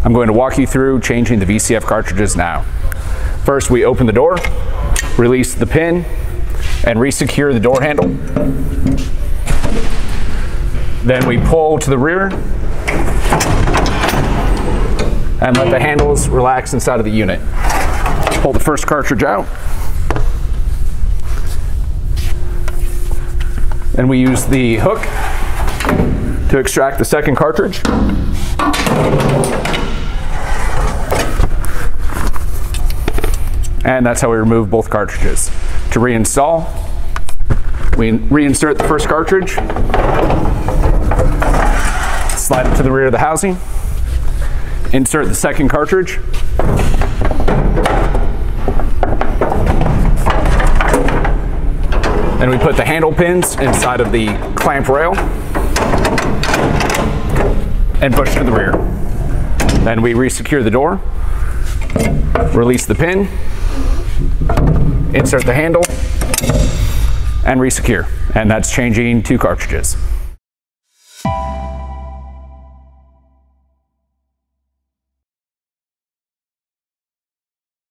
I'm going to walk you through changing the VCF cartridges now. First, we open the door, release the pin, and re-secure the door handle. Then we pull to the rear and let the handles relax inside of the unit. Pull the first cartridge out. And we use the hook to extract the second cartridge. And that's how we remove both cartridges. To reinstall, we reinsert the first cartridge, slide it to the rear of the housing, insert the second cartridge, and we put the handle pins inside of the clamp rail and push to the rear. Then we re-secure the door, release the pin, insert the handle, and re-secure. And that's changing 2 cartridges.